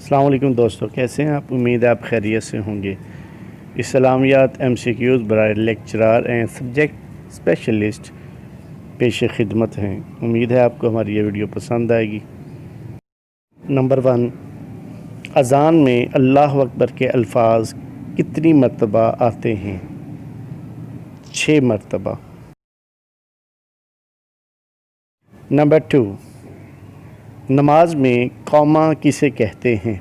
السلام علیکم دوستو، کیسے ہیں آپ؟ امید ہے آپ خیریت سے ہوں گے۔ اسلامیات MCQs برائے لیکچرار اینڈ سبجیکٹ اسپیشلسٹ پیش خدمت ہیں۔ امید ہے آپ کو ہماری یہ ویڈیو پسند آئے گی۔ نمبر 1، اذان میں اللہ اکبر کے الفاظ کتنی مرتبہ آتے ہیں؟ 6 مرتبہ۔ نمبر 2، نماز میں قوما کسے کہتے ہیں؟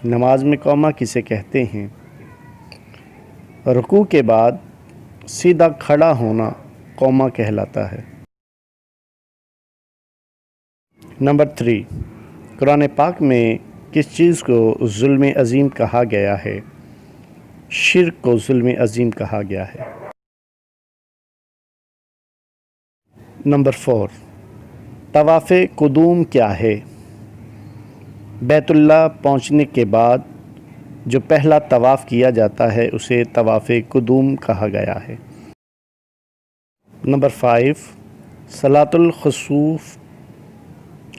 نماز میں قوما کسے کہتے ہیں؟ رکوع کے بعد سیدھا کھڑا ہونا قوما کہلاتا ہے۔ نمبر 3، قرآن پاک میں کس چیز کو ظلم عظیم کہا گیا ہے؟ شرک کو ظلم عظیم کہا گیا ہے۔ نمبر 4، طواف قدوم کیا ہے؟ بیت اللہ پہنچنے کے بعد جو پہلا طواف کیا جاتا ہے اسے طواف قدوم کہا گیا ہے۔ نمبر 5، صلاۃ الخسوف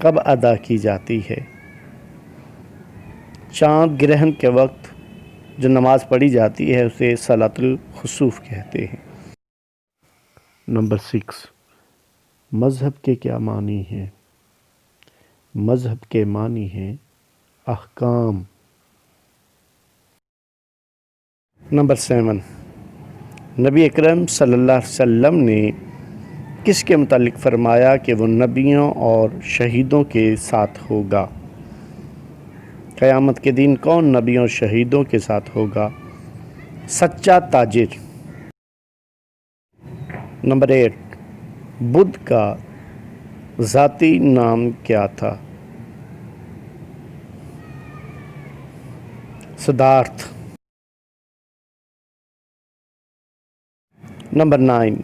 کب ادا کی جاتی ہے؟ چاند گرہن کے وقت جو نماز پڑھی جاتی ہے اسے صلاۃ الخسوف کہتے ہیں۔ نمبر 6، مذہب کے کیا معنی ہیں؟ مذہب کے معنی ہیں احکام۔ نمبر 7، نبی اکرم صلی اللہ علیہ وسلم نے کس کے متعلق فرمایا کہ وہ نبیوں اور شہیدوں کے ساتھ ہوگا؟ قیامت کے دن کون نبیوں اور شہیدوں کے ساتھ ہوگا؟ سچا تاجر۔ نمبر 8، بدھ کا ذاتی نام کیا تھا؟ سدھارتھ۔ نمبر 9،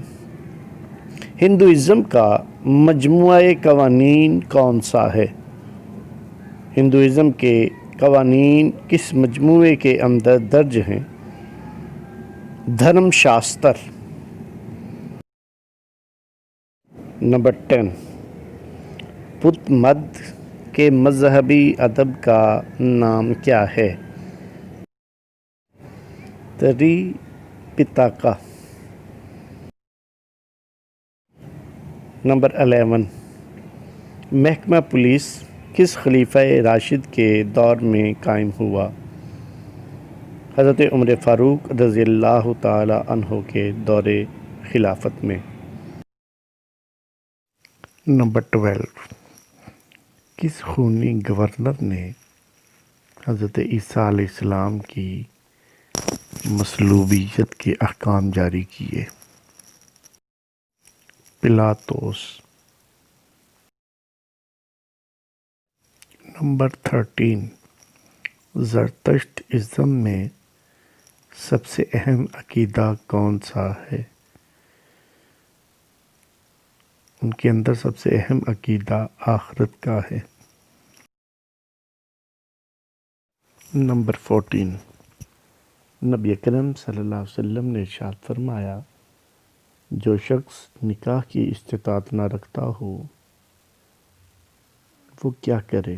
ہندوازم کا مجموعہ قوانین کون سا ہے؟ ہندوازم کے قوانین کس مجموعے کے اندر درج ہیں؟ دھرم شاستر۔ نمبر 10، بدھ مت کے مذہبی ادب کا نام کیا ہے؟ تری پتاکا۔ نمبر 11، محکمہ پولیس کس خلیفہ راشد کے دور میں قائم ہوا؟ حضرت عمر فاروق رضی اللہ تعالی عنہ کے دور خلافت میں۔ نمبر 12، کس خونی گورنر نے حضرت عیسیٰ علیہ السلام کی مصلوبیت کے احکام جاری کیے؟ پلاطوس۔ نمبر 13، زرتشت ازم میں سب سے اہم عقیدہ کون سا ہے؟ ان کے اندر سب سے اہم عقیدہ آخرت کا ہے۔ نمبر 14، نبی اکرم صلی اللہ علیہ وسلم نے ارشاد فرمایا جو شخص نکاح کی استطاعت نہ رکھتا ہو وہ کیا کرے؟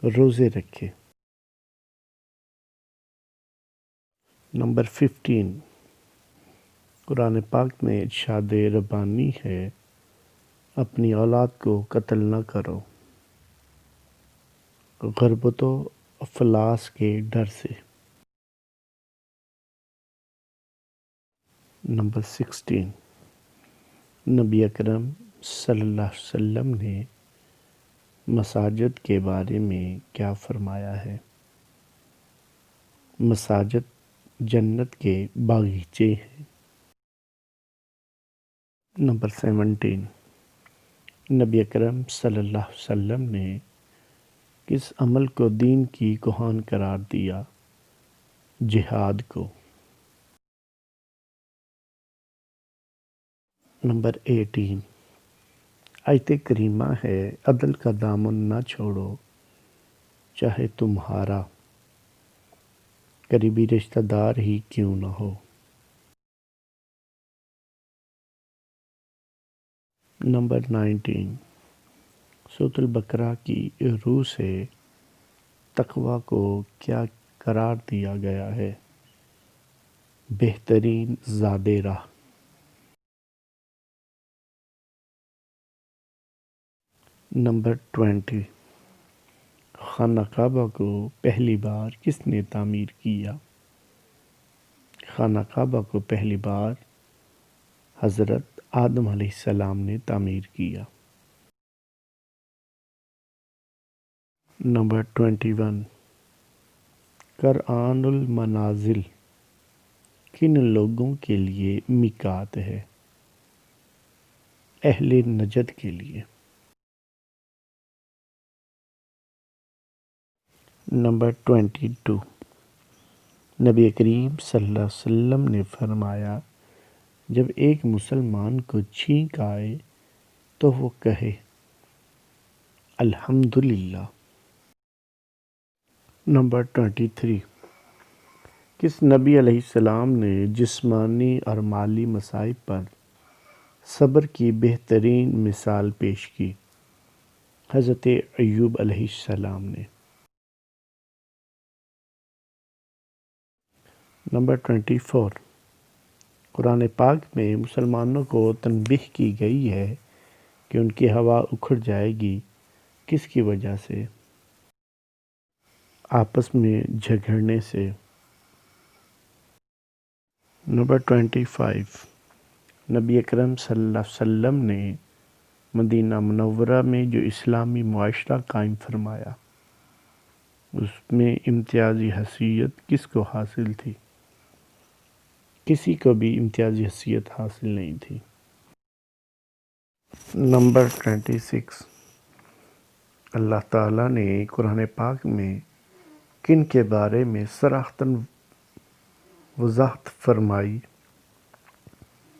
روزے رکھے۔ نمبر 15، قرآن پاک میں ارشاد ربانی ہے اپنی اولاد کو قتل نہ کرو غربت و افلاس کے ڈر سے۔ نمبر 16، نبی اکرم صلی اللہ علیہ وسلم نے مساجد کے بارے میں کیا فرمایا ہے؟ مساجد جنت کے باغیچے ہیں۔ نمبر 17، نبی اکرم صلی اللہ علیہ وسلم نے کس عمل کو دین کی کوہان قرار دیا؟ جہاد کو۔ نمبر 18، آیت کریمہ ہے عدل کا دامن نہ چھوڑو چاہے تمہارا قریبی رشتہ دار ہی کیوں نہ ہو۔ نمبر 19، سورۃ البقرہ کی روح سے تقوی کو کیا قرار دیا گیا ہے؟ بہترین زاد راہ۔ نمبر 20، خانہ کعبہ کو پہلی بار کس نے تعمیر کیا؟ خانہ کعبہ کو پہلی بار حضرت آدم علیہ السلام نے تعمیر کیا۔ نمبر 21، قرآن المنازل کن لوگوں کے لیے میقات ہے؟ اہل نجد کے لیے۔ نمبر 22، نبی کریم صلی اللہ علیہ وسلم نے فرمایا جب ایک مسلمان کو چھینک آئے تو وہ کہے الحمدللہ۔ نمبر 23، کس نبی علیہ السلام نے جسمانی اور مالی مصائب پر صبر کی بہترین مثال پیش کی؟ حضرت ایوب علیہ السلام نے۔ نمبر 24، قرآن پاک میں مسلمانوں کو تنبیہ کی گئی ہے کہ ان کی ہوا اکھڑ جائے گی، کس کی وجہ سے؟ آپس میں جھگڑنے سے۔ نمبر 25، نبی اکرم صلی اللہ علیہ وسلم نے مدینہ منورہ میں جو اسلامی معاشرہ قائم فرمایا اس میں امتیازی حیثیت کس کو حاصل تھی؟ کسی کو بھی امتیازی حیثیت حاصل نہیں تھی۔ نمبر 26، اللہ تعالیٰ نے قرآن پاک میں کن کے بارے میں صراحتاً وضاحت فرمائی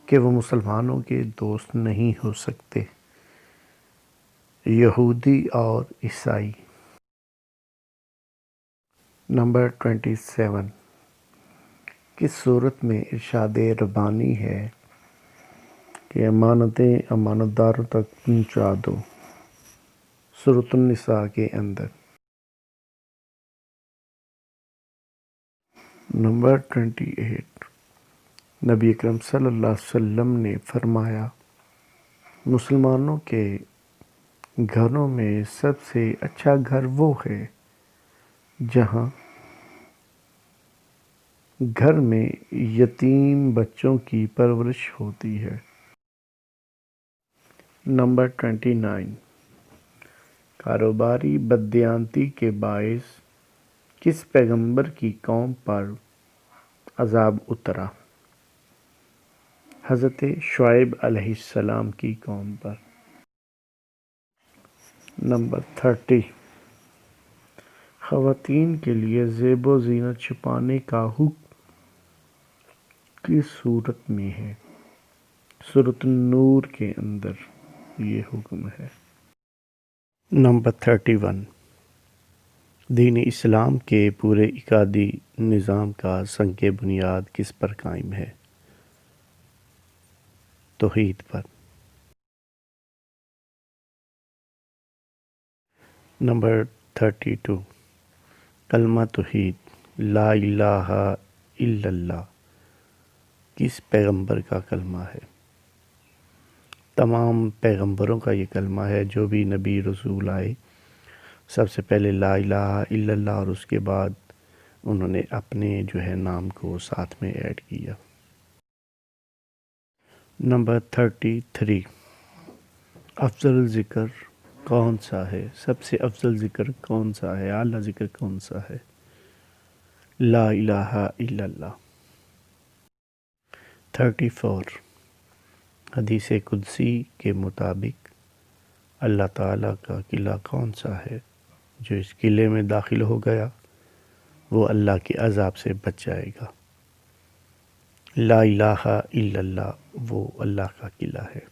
کہ وہ مسلمانوں کے دوست نہیں ہو سکتے؟ یہودی اور عیسائی۔ نمبر 27، کس صورت میں ارشاد ربانی ہے کہ امانتیں امانت داروں تک پہنچا دو؟ سورۃ النساء کے اندر۔ نمبر 28، نبی اکرم صلی اللہ علیہ وسلم نے فرمایا مسلمانوں کے گھروں میں سب سے اچھا گھر وہ ہے جہاں گھر میں یتیم بچوں کی پرورش ہوتی ہے۔ نمبر 29، کاروباری بددیانتی کے باعث کس پیغمبر کی قوم پر عذاب اترا؟ حضرت شعیب علیہ السلام کی قوم پر۔ نمبر 30، خواتین کے لیے زیب و زینت چھپانے کا حکم کس صورت میں ہے؟ سورۃ النور کے اندر یہ حکم ہے۔ نمبر 31، دین اسلام کے پورے عقائدی نظام کا سنگ بنیاد کس پر قائم ہے؟ توحید پر۔ نمبر 32، کلمہ توحید لا الہ الا اللہ کس پیغمبر کا کلمہ ہے؟ تمام پیغمبروں کا یہ کلمہ ہے، جو بھی نبی رسول آئے سب سے پہلے لا الہ الا اللہ اور اس کے بعد انہوں نے اپنے جو ہے نام کو ساتھ میں ایڈ کیا۔ نمبر 33، افضل ذکر کون سا ہے؟ سب سے افضل ذکر کون سا ہے؟ اعلیٰ ذکر کون سا ہے؟ لا الہ الا اللہ۔ 34، حدیث قدسی کے مطابق اللہ تعالیٰ کا قلعہ کون سا ہے؟ جو اس قلعے میں داخل ہو گیا وہ اللہ کے عذاب سے بچ جائے گا۔ لا الہ الا اللہ وہ اللہ کا قلعہ ہے۔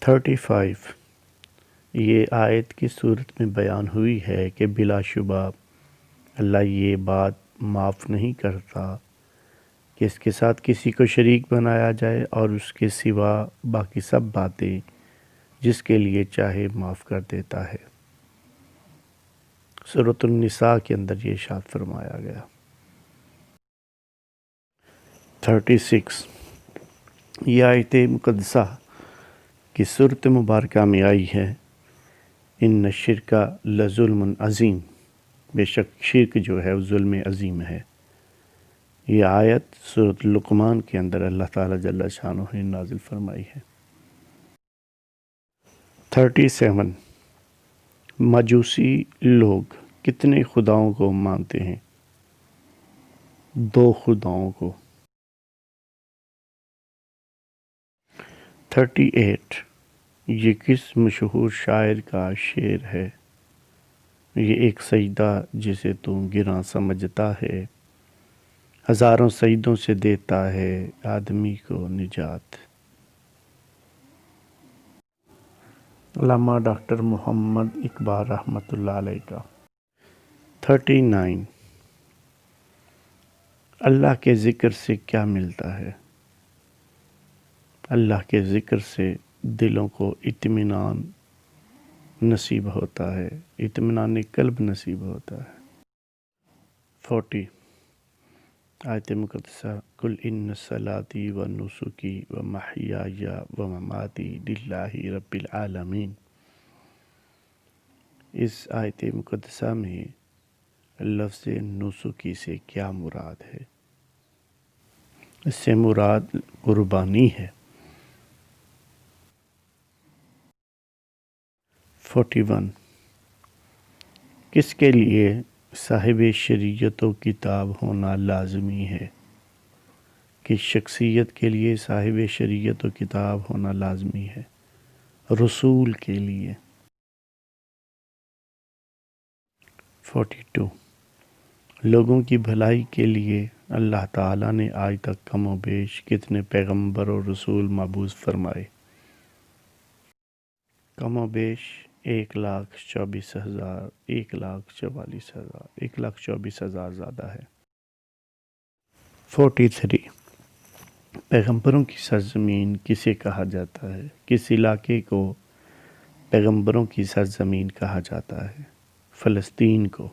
35، یہ آیت کی صورت میں بیان ہوئی ہے کہ بلا شبہ اللہ یہ بات معاف نہیں کرتا کہ اس کے ساتھ کسی کو شریک بنایا جائے اور اس کے سوا باقی سب باتیں جس کے لیے چاہے معاف کر دیتا ہے۔ سورۃ النساء کے اندر یہ ارشاد فرمایا گیا۔ 36 یہ آیت مقدسہ کی صورت مبارکہ میں آئی ہے، ان الشرک لظلم عظیم، بے شک شرک جو ہے وہ ظلم عظیم ہے۔ یہ آیت سورۃ لقمان کے اندر اللہ تعالیٰ جل شانہ نے نازل فرمائی ہے۔ 37 مجوسی لوگ کتنے خداؤں کو مانتے ہیں؟ 2 خداؤں کو۔ 38 یہ کس مشہور شاعر کا شعر ہے؟ یہ ایک سجدہ جسے تو گراں سمجھتا ہے، ہزاروں سجدوں سے دیتا ہے آدمی کو نجات۔ علامہ ڈاکٹر محمد اقبال رحمۃ اللہ علیہ کا۔ 39 اللہ کے ذکر سے کیا ملتا ہے؟ اللہ کے ذکر سے دلوں کو اطمینان نصیب ہوتا ہے، اطمینان قلب نصیب ہوتا ہے۔ 40 آیت مقدسہ قل ان صلاتی و نسکی و محیای و مماتی للہ رب العالمین۔ اس آیت مقدسہ میں لفظ نسکی سے کیا مراد ہے؟ اس سے مراد قربانی ہے۔ 41 کس کے لیے صاحب شریعت و کتاب ہونا لازمی ہے؟ کس شخصیت کے لیے صاحب شریعت و کتاب ہونا لازمی ہے؟ رسول کے لیے۔ 42 لوگوں کی بھلائی کے لیے اللہ تعالیٰ نے آج تک کم و بیش کتنے پیغمبر اور رسول مبعوث فرمائے؟ کم و بیش 1,24,000 1,44,000 1,24,000 زیادہ ہے۔ 43 پیغمبروں کی سرزمین کسے کہا جاتا ہے؟ کس علاقے کو پیغمبروں کی سرزمین کہا جاتا ہے؟ فلسطین کو۔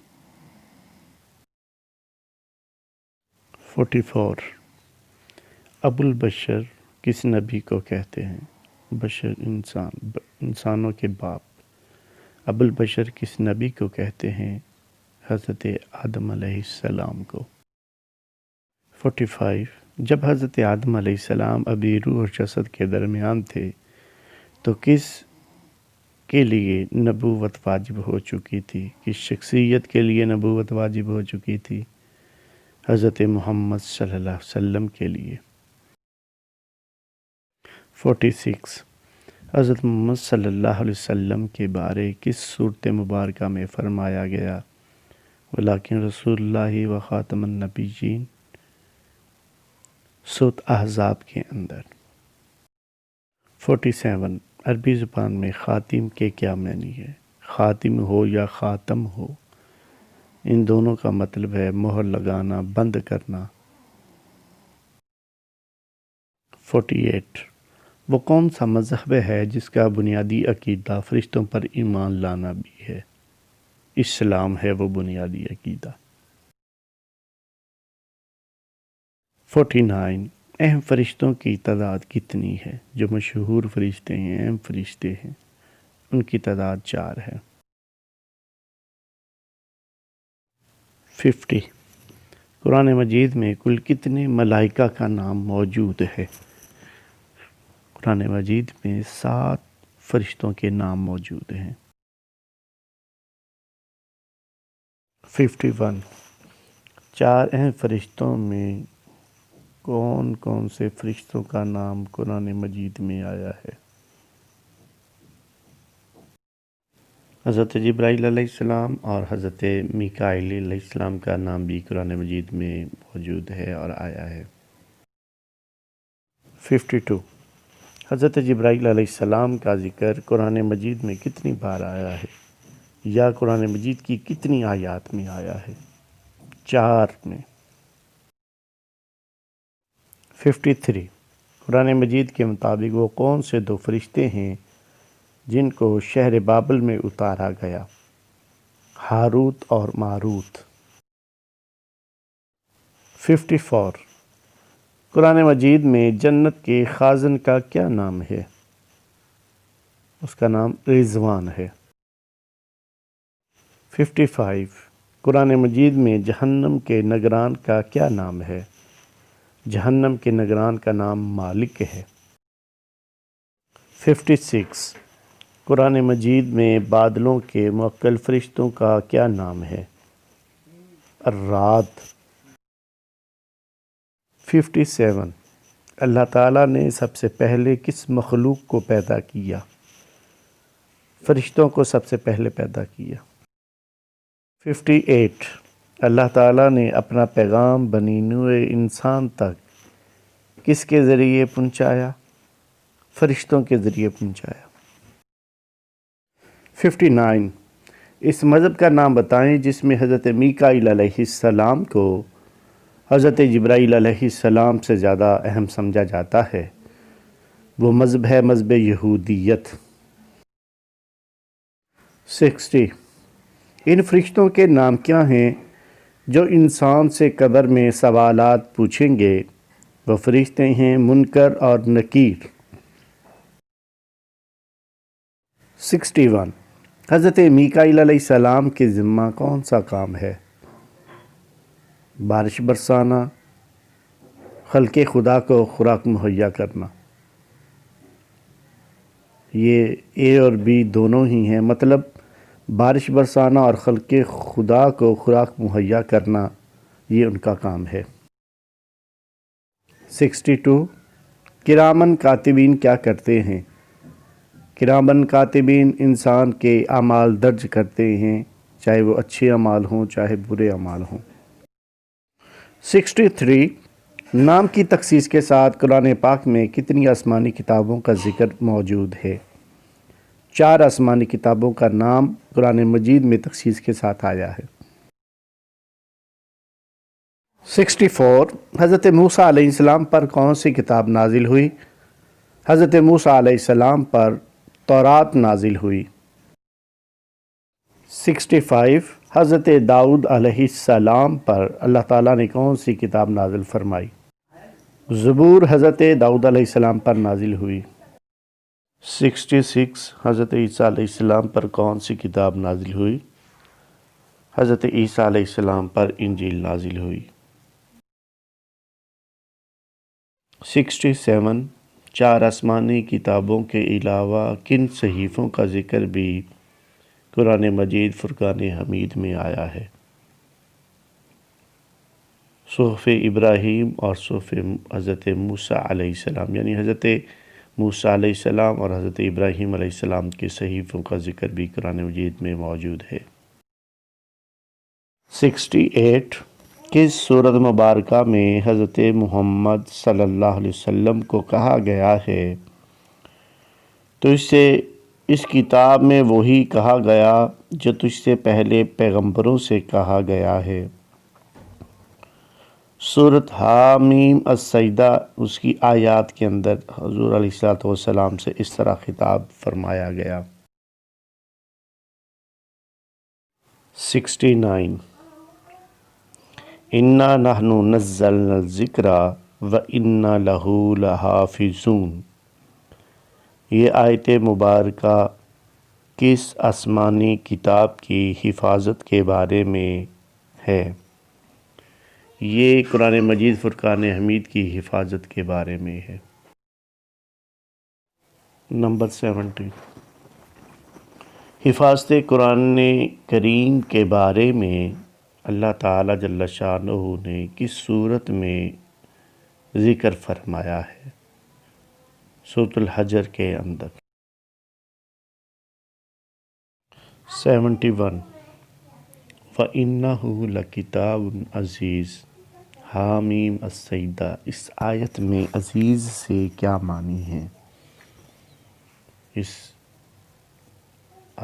44 ابو البشر کس نبی کو کہتے ہیں؟ بشر انسانوں کے باپ۔ ابو البشر کس نبی کو کہتے ہیں؟ حضرت آدم علیہ السلام کو۔ 45 جب حضرت آدم علیہ السلام ابھی روح اور جسد کے درمیان تھے تو کس کے لیے نبوت واجب ہو چکی تھی؟ کس شخصیت کے لیے نبوت واجب ہو چکی تھی؟ حضرت محمد صلی اللہ علیہ وسلم کے لیے۔ 46 حضرت محمد صلی اللہ علیہ وسلم کے بارے کس صورت مبارکہ میں فرمایا گیا؟ ولیکن رسول اللہ و خاتم النبیین، سورۃ احزاب کے اندر۔ 47 عربی زبان میں خاتم کے کیا معنی ہے؟ خاتم ہو یا خاتم ہو، ان دونوں کا مطلب ہے مہر لگانا، بند کرنا۔ 48 وہ کون سا مذہب ہے جس کا بنیادی عقیدہ فرشتوں پر ایمان لانا بھی ہے؟ اسلام ہے وہ بنیادی عقیدہ۔ 49 اہم فرشتوں کی تعداد کتنی ہے؟ جو مشہور فرشتے ہیں، اہم فرشتے ہیں، ان کی تعداد 4 ہے۔ 50 قرآن مجید میں کل کتنے ملائکہ کا نام موجود ہے؟ قرآن مجید میں 7 فرشتوں کے نام موجود ہیں۔ 51 4 اہم فرشتوں میں کون کون سے فرشتوں کا نام قرآن مجید میں آیا ہے؟ حضرت جبرائیل علیہ السلام اور حضرت میکائیل علیہ السلام کا نام بھی قرآن مجید میں موجود ہے اور آیا ہے۔ 52 حضرت جبرائیل علیہ السلام کا ذکر قرآن مجید میں کتنی بار آیا ہے؟ یا قرآن مجید کی کتنی آیات میں آیا ہے؟ 4 میں۔ 53 قرآن مجید کے مطابق وہ کون سے 2 فرشتے ہیں جن کو شہر بابل میں اتارا گیا؟ ہاروت اور ماروت۔ 54 قرآن مجید میں جنت کے خازن کا کیا نام ہے؟ اس کا نام رضوان ہے۔ 55 قرآن مجید میں جہنم کے نگران کا کیا نام ہے؟ جہنم کے نگران کا نام مالک ہے۔ 56 قرآن مجید میں بادلوں کے موکل فرشتوں کا کیا نام ہے؟ الرعد۔ 57 اللہ تعالیٰ نے سب سے پہلے کس مخلوق کو پیدا کیا؟ فرشتوں کو سب سے پہلے پیدا کیا۔ 58 اللہ تعالیٰ نے اپنا پیغام بنی نوع انسان تک کس کے ذریعے پہنچایا؟ فرشتوں کے ذریعے پہنچایا۔ 59 اس مذہب کا نام بتائیں جس میں حضرت میکائیل علیہ السلام کو حضرت جبرائیل علیہ السلام سے زیادہ اہم سمجھا جاتا ہے۔ وہ مذہب ہے مذہب یہودیت۔ 60 ان فرشتوں کے نام کیا ہیں جو انسان سے قبر میں سوالات پوچھیں گے؟ وہ فرشتے ہیں منکر اور نکیر۔ 61 حضرت میکائیل علیہ السلام کے ذمہ کون سا کام ہے؟ بارش برسانا، خلق خدا کو خوراک مہیا کرنا۔ یہ اے اور بی دونوں ہی ہیں، مطلب بارش برسانا اور خلق خدا کو خوراک مہیا کرنا یہ ان کا کام ہے۔ 62 کرامن کاتبین کیا کرتے ہیں؟ کرامن کاتبین انسان کے اعمال درج کرتے ہیں، چاہے وہ اچھے اعمال ہوں چاہے برے اعمال ہوں۔ 63 نام کی تخصیص کے ساتھ قرآن پاک میں کتنی آسمانی کتابوں کا ذکر موجود ہے؟ 4 آسمانی کتابوں کا نام قرآن مجید میں تخصیص کے ساتھ آیا ہے۔ 64 حضرت موسیٰ علیہ السلام پر کون سی کتاب نازل ہوئی؟ حضرت موسیٰ علیہ السلام پر تورات نازل ہوئی۔ 65 حضرت داؤد علیہ السلام پر اللہ تعالیٰ نے کون سی کتاب نازل فرمائی؟ زبور حضرت داؤد علیہ السلام پر نازل ہوئی۔ 66 حضرت عیسیٰ علیہ السلام پر کون سی کتاب نازل ہوئی؟ حضرت عیسیٰ علیہ السلام پر انجیل نازل ہوئی۔ 67 4 آسمانی کتابوں کے علاوہ کن صحیفوں کا ذکر بھی قرآن مجید فرقان حمید میں آیا ہے؟ صحف ابراہیم اور صحف حضرت موسیٰ علیہ السلام، یعنی حضرت موسیٰ علیہ السلام اور حضرت ابراہیم علیہ السلام کے صحیفوں کا ذکر بھی قرآن مجید میں موجود ہے۔ 68 کس سورت مبارکہ میں حضرت محمد صلی اللہ علیہ وسلم کو کہا گیا ہے تو اس سے اس کتاب میں وہی کہا گیا جو تجھ سے پہلے پیغمبروں سے کہا گیا ہے؟ سورۃ حامیم السجدہ اس کی آیات کے اندر حضور علیہ السلام سے اس طرح خطاب فرمایا گیا۔ 69 اِنَّا نَحْنُ نَزَّلْنَا الذِّكْرَ وَإِنَّا لَهُ لَحَافِظُونَ یہ آیت مبارکہ کس آسمانی کتاب کی حفاظت کے بارے میں ہے؟ یہ قرآن مجید فرقان حمید کی حفاظت کے بارے میں ہے۔ نمبر 70 حفاظت قرآن کریم کے بارے میں اللہ تعالیٰ جل شانہ نے کس صورت میں ذکر فرمایا ہے؟ سورۃ الحجر کے اندر۔ 71 فَإِنَّهُ لَكِتَابٌ عزیز حامیم السجدہ اس آیت میں عزیز سے کیا معنی ہے؟ اس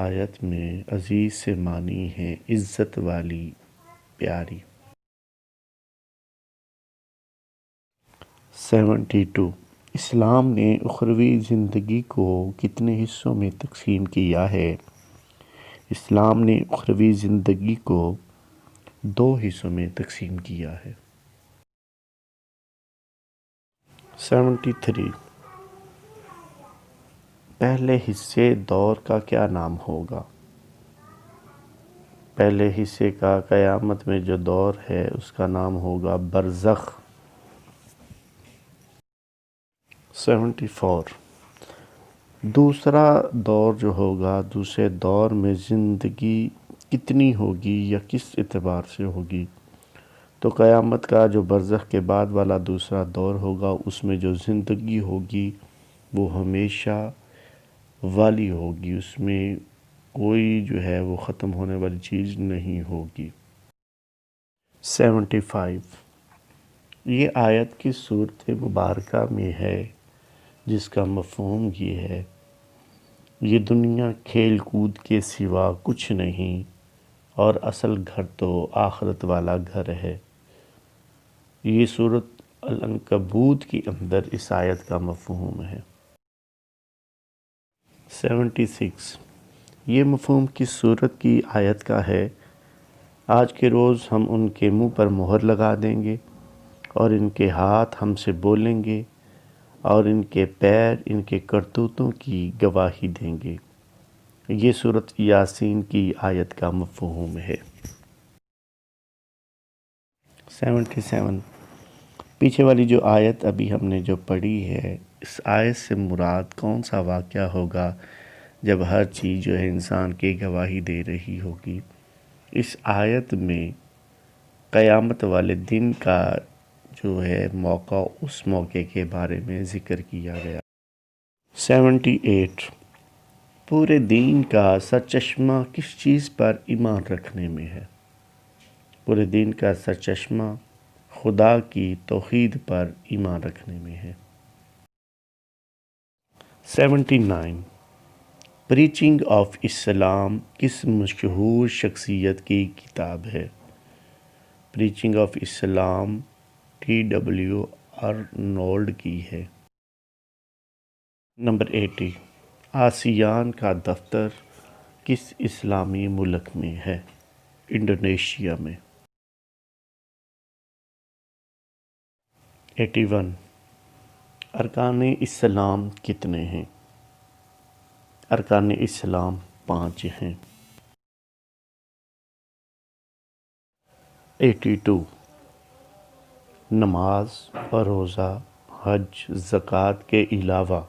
آیت میں عزیز سے معنی ہے عزت والی، پیاری۔ 72 اسلام نے اخروی زندگی کو کتنے حصوں میں تقسیم کیا ہے؟ اسلام نے اخروی زندگی کو 2 حصوں میں تقسیم کیا ہے۔ 73 پہلے حصے دور کا کیا نام ہوگا؟ پہلے حصے کا قیامت میں جو دور ہے اس کا نام ہوگا برزخ۔ 74 دوسرا دور جو ہوگا، دوسرے دور میں زندگی کتنی ہوگی یا کس اعتبار سے ہوگی؟ تو قیامت کا جو برزخ کے بعد والا دوسرا دور ہوگا اس میں جو زندگی ہوگی وہ ہمیشہ والی ہوگی، اس میں کوئی جو ہے وہ ختم ہونے والی چیز نہیں ہوگی۔ 75 یہ آیت کی صورت مبارکہ میں ہے جس کا مفہوم یہ ہے، یہ دنیا کھیل کود کے سوا کچھ نہیں اور اصل گھر تو آخرت والا گھر ہے۔ یہ سورۃ العنکبوت کے اندر اس آیت کا مفہوم ہے۔ 76 یہ مفہوم کس سورت کی آیت کا ہے؟ آج کے روز ہم ان کے منہ پر مہر لگا دیں گے اور ان کے ہاتھ ہم سے بولیں گے اور ان کے پیر ان کے کرتوتوں کی گواہی دیں گے۔ یہ سورۃ یاسین کی آیت کا مفہوم ہے۔ 77 پیچھے والی جو آیت ابھی ہم نے جو پڑھی ہے، اس آیت سے مراد کون سا واقعہ ہوگا جب ہر چیز جو ہے انسان کی گواہی دے رہی ہوگی؟ اس آیت میں قیامت والے دن کا جو ہے موقع، اس موقع کے بارے میں ذکر کیا گیا۔ 78 پورے دین کا سرچشمہ کس چیز پر ایمان رکھنے میں ہے؟ پورے دین کا سرچشمہ خدا کی توحید پر ایمان رکھنے میں ہے۔ 79 پریچنگ آف اسلام کس مشہور شخصیت کی کتاب ہے؟ Preaching of Islam T.W. Arnold کی ہے۔ نمبر 80 آسیان کا دفتر کس اسلامی ملک میں ہے؟ انڈونیشیا میں۔ 81 ارکان اسلام کتنے ہیں؟ ارکان اسلام 5 ہیں۔ 82 نماز اور روزہ، حج، زکوٰۃ کے علاوہ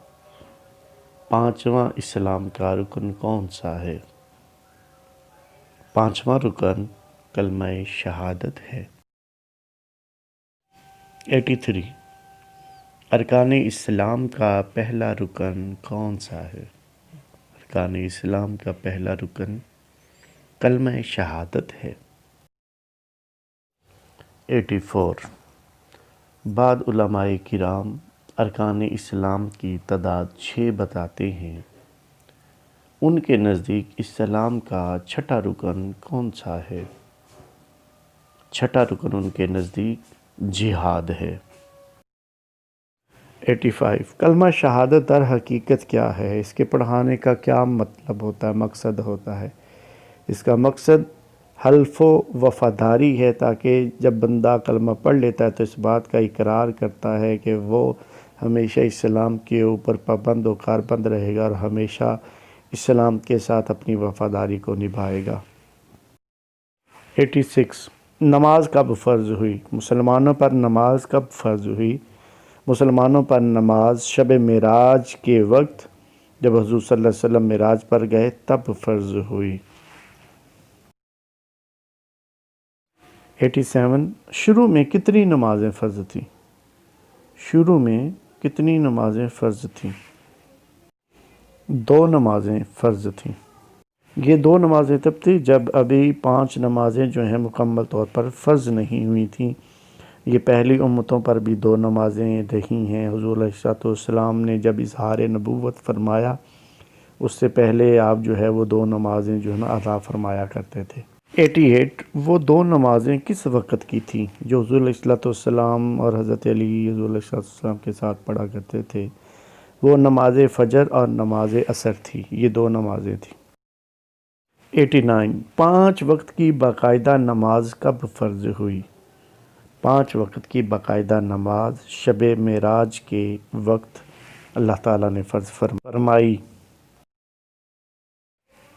5واں اسلام کا رکن کون سا ہے؟ 5واں رکن کلمہ شہادت ہے۔ 83 ارکان اسلام کا پہلا رکن کون سا ہے؟ ارکان اسلام کا پہلا رکن کلمہ شہادت ہے۔ 84 بعض علماء کرام ارکان اسلام کی تعداد 6 بتاتے ہیں، ان کے نزدیک اسلام کا چھٹا رکن کون سا ہے؟ چھٹا رکن ان کے نزدیک جہاد ہے۔ 85 کلمہ شہادت در حقیقت کیا ہے؟ اس کے پڑھانے کا کیا مطلب ہوتا ہے، مقصد ہوتا ہے؟ اس کا مقصد حلف و وفاداری ہے، تاکہ جب بندہ کلمہ پڑھ لیتا ہے تو اس بات کا اقرار کرتا ہے کہ وہ ہمیشہ اسلام کے اوپر پابند و کاربند رہے گا اور ہمیشہ اسلام کے ساتھ اپنی وفاداری کو نبھائے گا۔ 86 نماز کب فرض ہوئی؟ مسلمانوں پر نماز کب فرض ہوئی؟ مسلمانوں پر نماز شب معراج کے وقت جب حضور صلی اللہ علیہ وسلم معراج پر گئے تب فرض ہوئی۔ 87 شروع میں کتنی نمازیں فرض تھیں؟ شروع میں کتنی نمازیں فرض تھیں؟ 2 نمازیں فرض تھیں۔ یہ 2 نمازیں تب تھی جب ابھی 5 نمازیں جو ہیں مکمل طور پر فرض نہیں ہوئی تھیں۔ یہ پہلی امتوں پر بھی 2 نمازیں رہی ہیں۔ حضور علیہ السلام نے جب اظہار نبوت فرمایا اس سے پہلے آپ جو ہے وہ 2 نمازیں جو ہے نا ادا فرمایا کرتے تھے۔ 88 وہ دو نمازیں کس وقت کی تھیں جو حضور علیہ الصلوۃ والسلام اور حضرت علی حضور علیہ الصلوۃ والسلام کے ساتھ پڑھا کرتے تھے؟ وہ نماز فجر اور نماز عصر تھی، یہ دو نمازیں تھیں۔ 89 5 وقت کی باقاعدہ نماز کب فرض ہوئی؟ 5 وقت کی باقاعدہ نماز شب معراج کے وقت اللہ تعالیٰ نے فرض فرمائی۔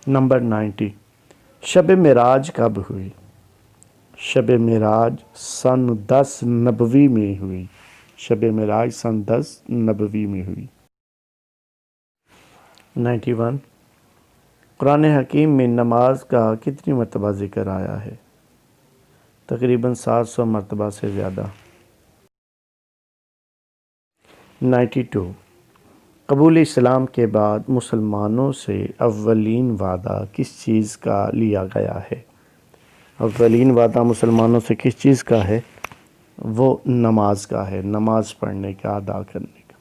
نمبر 90 شب معراج کب ہوئی؟ شب معراج سن 10 نبوی میں ہوئی۔ شب معراج سن 10 نبوی میں ہوئی۔ 91 قرآن حکیم میں نماز کا کتنی مرتبہ ذکر آیا ہے؟ تقریباً 700 مرتبہ سے زیادہ۔ 92 قبول اسلام کے بعد مسلمانوں سے اولین وعدہ کس چیز کا لیا گیا ہے؟ اولین وعدہ مسلمانوں سے کس چیز کا ہے؟ وہ نماز کا ہے، نماز پڑھنے کا، ادا کرنے کا۔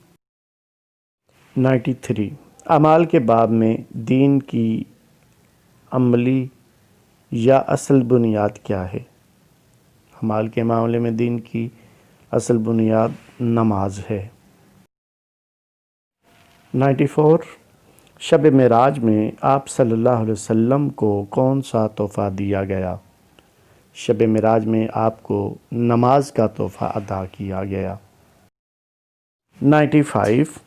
93 اعمال کے باب میں دین کی عملی یا اصل بنیاد کیا ہے؟ اعمال کے معاملے میں دین کی اصل بنیاد نماز ہے۔ 94 شب معراج میں آپ صلی اللہ علیہ وسلم کو کون سا تحفہ دیا گیا؟ شب معراج میں آپ کو نماز کا تحفہ عطا کیا گیا۔ 95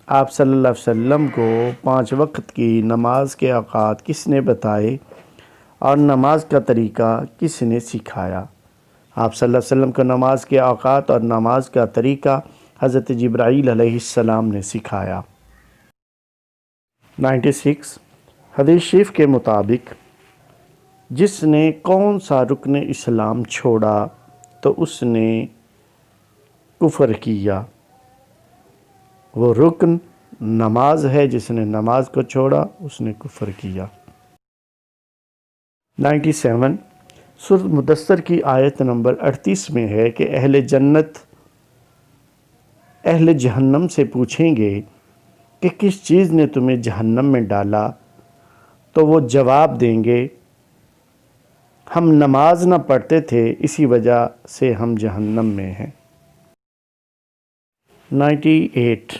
آپ صلی اللہ علیہ وسلم کو 5 وقت کی نماز کے اوقات کس نے بتائے اور نماز کا طریقہ کس نے سکھایا؟ آپ صلی اللہ علیہ وسلم کو نماز کے اوقات اور نماز کا طریقہ حضرت جبرائیل علیہ السلام نے سکھایا۔ 96 حدیث شریف کے مطابق جس نے کون سا رکن اسلام چھوڑا تو اس نے کفر کیا؟ وہ رکن نماز ہے، جس نے نماز کو چھوڑا اس نے کفر کیا۔ 97 سورۃ مدثر کی آیت نمبر 38 میں ہے کہ اہل جنت اہل جہنم سے پوچھیں گے کہ کس چیز نے تمہیں جہنم میں ڈالا، تو وہ جواب دیں گے ہم نماز نہ پڑھتے تھے، اسی وجہ سے ہم جہنم میں ہیں۔ 98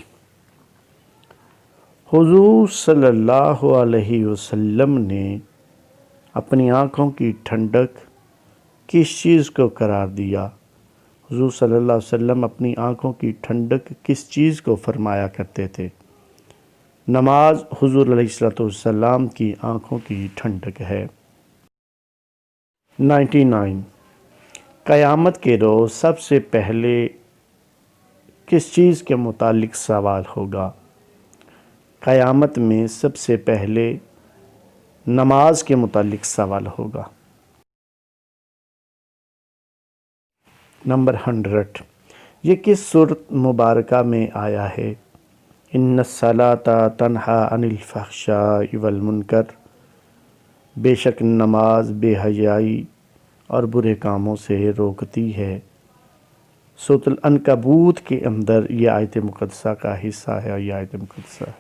حضور صلی اللہ علیہ وسلم نے اپنی آنکھوں کی ٹھنڈک کس چیز کو قرار دیا؟ حضور صلی اللہ علیہ وسلم اپنی آنکھوں کی ٹھنڈک کس چیز کو فرمایا کرتے تھے؟ نماز حضور علیہ السلام کی آنکھوں کی ٹھنڈک ہے۔ 99 قیامت کے روز سب سے پہلے کس چیز کے متعلق سوال ہوگا؟ قیامت میں سب سے پہلے نماز کے متعلق سوال ہوگا۔ نمبر 100 یہ کس سورۃ مبارکہ میں آیا ہے؟ ان الصلاۃ تنہی عن الفحشاء والمنکر، بے شک نماز بے حیائی اور برے کاموں سے روکتی ہے۔ سورۃ العنکبوت کے اندر یہ آیت مقدسہ کا حصہ ہے، یہ آیت مقدسہ ہے۔